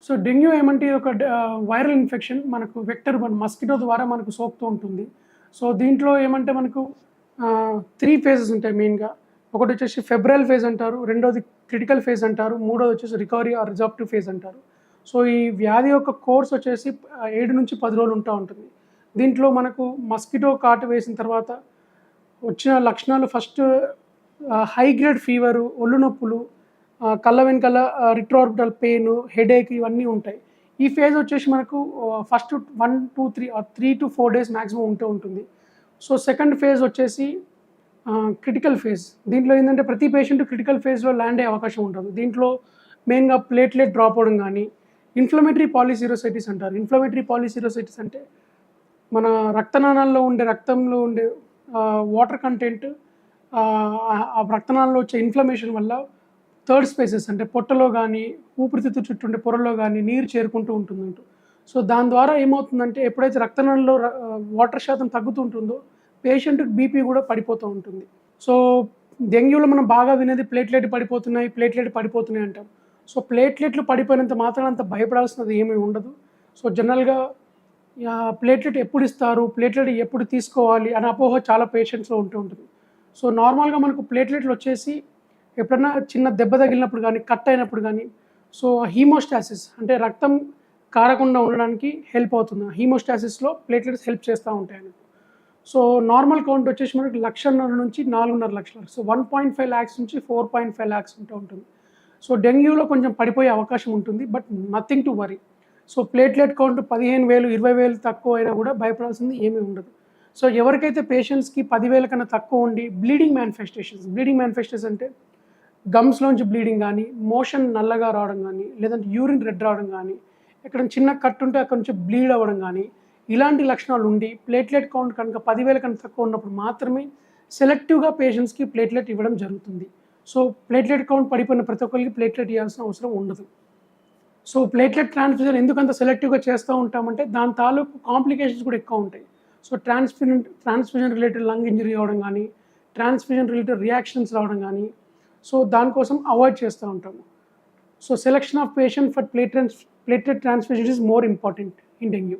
So dengue ఏమంటే ఇది ఒక వైరల్ ఇన్ఫెక్షన్. మనకు వెక్టర్ మస్కిటో ద్వారా మనకు సోకుతూ ఉంటుంది. సో దీంట్లో ఏమంటే మనకు 3 ఫేజెస్ ఉంటాయి మెయిన్‌గా. ఒకటొచ్చేసి ఫెబ్రైల్ ఫేజ్ అంటారు. రెండోది క్రిటికల్ ఫేజ్ అంటారు. మూడోది వచ్చేసి రికవరీ ఆర్ రిజార్ప్టివ్ ఫేజ్ అంటారు. సో ఈ వ్యాధి యొక్క కోర్స్ వచ్చేసి 7-10 రోజులు ఉంటుంది. దీంట్లో మనకు మస్కిటో కాటు వేసిన తర్వాత వచ్చిన లక్షణాలు ఫస్ట్ హై గ్రేడ్ ఫీవరు, ఒళ్ళు నొప్పులు, కళ్ళ వెనకాల రిట్రోఆర్బిటల్ పెయిన్, హెడేక్ ఇవన్నీ ఉంటాయి. ఈ ఫేజ్ వచ్చేసి మనకు ఫస్ట్ 1, 2, 3 to 4 డేస్ మాక్సిమం ఉంటుంది. సో సెకండ్ ఫేజ్ వచ్చేసి క్రిటికల్ ఫేజ్. దీంట్లో ఏంటంటే ప్రతి పేషెంట్ క్రిటికల్ ఫేజ్‌లో ల్యాండ్ అయ్యే అవకాశం ఉండదు. దీంట్లో మెయిన్‌గా ప్లేట్లెట్ డ్రాప్ అవ్వడం గానీ, ఇన్‌ఫ్లమేటరీ పాలిసిరోసైటిస్ అంటారు. ఇన్‌ఫ్లమేటరీ పాలిసిరోసైటిస్ అంటే మన రక్తనాళాల్లో ఉండే రక్తంలో ఉండే వాటర్ కంటెంట్ ఆ రక్తనాళాల్లో వచ్చే ఇన్‌ఫ్లమేషన్ వల్ల థర్డ్ స్పేసెస్ అంటే పొట్టలో గానీ, ఊపిరితిత్తుల చుట్టూ ఉండే పొరల్లో గానీ నీరు చేరుకుంటూ ఉంటుందంట. సో దాని ద్వారా ఏమవుతుందంటే ఎప్పుడైతే రక్తనాళంలో వాటర్ శాతం తగ్గుతుంటుందో పేషెంట్‌కి బీపీ కూడా పడిపోతూ ఉంటుంది. సో డెంగ్యూలో మనం బాగా వినేది ప్లేట్లెట్ పడిపోతున్నాయి అంటాం. సో ప్లేట్లెట్లు పడిపోయినంత మాత్రాన అంత భయపడాల్సినది ఏమీ ఉండదు. సో జనరల్‌గా ప్లేట్లెట్ ఎప్పుడు ఇస్తారు, ప్లేట్లెట్ ఎప్పుడు తీసుకోవాలి అనే అపోహ చాలా పేషెంట్స్‌లో ఉంటుంది. సో నార్మల్‌గా మనకు ప్లేట్లెట్లు వచ్చేసి ఎప్పుడన్నా చిన్న దెబ్బ తగిలినప్పుడు గానీ, కట్ అయినప్పుడు గానీ, సో హీమోస్టాసిస్ అంటే రక్తం కారకుండా ఉండడానికి హెల్ప్ అవుతుంది. హీమోస్టాసిస్‌లో ప్లేట్లెట్స్ హెల్ప్ చేస్తూ ఉంటాయన్నమాట. సో నార్మల్ కౌంట్ వచ్చేసి మనకి 1,50,000 నుంచి 4.5 లక్షలు. సో 1.5 లాక్స్ నుంచి 4.5 లాక్స్ ఉంటుంది. సో డెంగ్యూలో కొంచెం పడిపోయే అవకాశం ఉంటుంది. But nothing to worry. So platelet count 15,000, 20,000 తక్కువ అయినా కూడా భయపడాల్సింది ఏమీ ఉండదు. సో ఎవరికైతే పేషెంట్స్‌కి 10,000 కన్నా తక్కువ ఉండి బ్లీడింగ్ మానిఫెస్టేషన్స్ అంటే గమ్స్‌లోంచి బ్లీడింగ్ గానీ, మోషన్ నల్లగా రావడం గానీ, లేదంటే యూరిన్ రెడ్ రావడం గానీ, ఎక్కడైనా చిన్న కట్ ఉంటే అక్కడి నుంచి బ్లీడ్ అవ్వడం గానీ, ఇలాంటి లక్షణాలు ఉండి ప్లేట్లెట్ కౌంట్ కనుక 10,000 కన్నా తక్కువ ఉన్నప్పుడు మాత్రమే సెలెక్టివ్‌గా పేషెంట్స్‌కి ప్లేట్లెట్ ఇవ్వడం జరుగుతుంది. సో ప్లేట్లెట్ కౌంట్ పడిపోయిన ప్రతి ఒక్కరికి ప్లేట్లెట్ ఇవ్వాల్సిన అవసరం ఉండదు. సో ప్లేట్లెట్ ట్రాన్స్‌ఫ్యూజన్ ఎందుకంత సెలెక్టివ్‌గా చేస్తూ ఉంటామంటే దాని తాలూకు కాంప్లికేషన్స్ కూడా ఎక్కువ ఉంటాయి. So transfusion related lung injury అవ్వడం గానీ, ట్రాన్స్‌ఫ్యూజన్ రిలేటెడ్ రియాక్షన్స్ రావడం గానీ, సో దానికోసం అవాయిడ్ చేస్తూ ఉంటాము. So selection of patient for platelet transfusion is more important in dengue.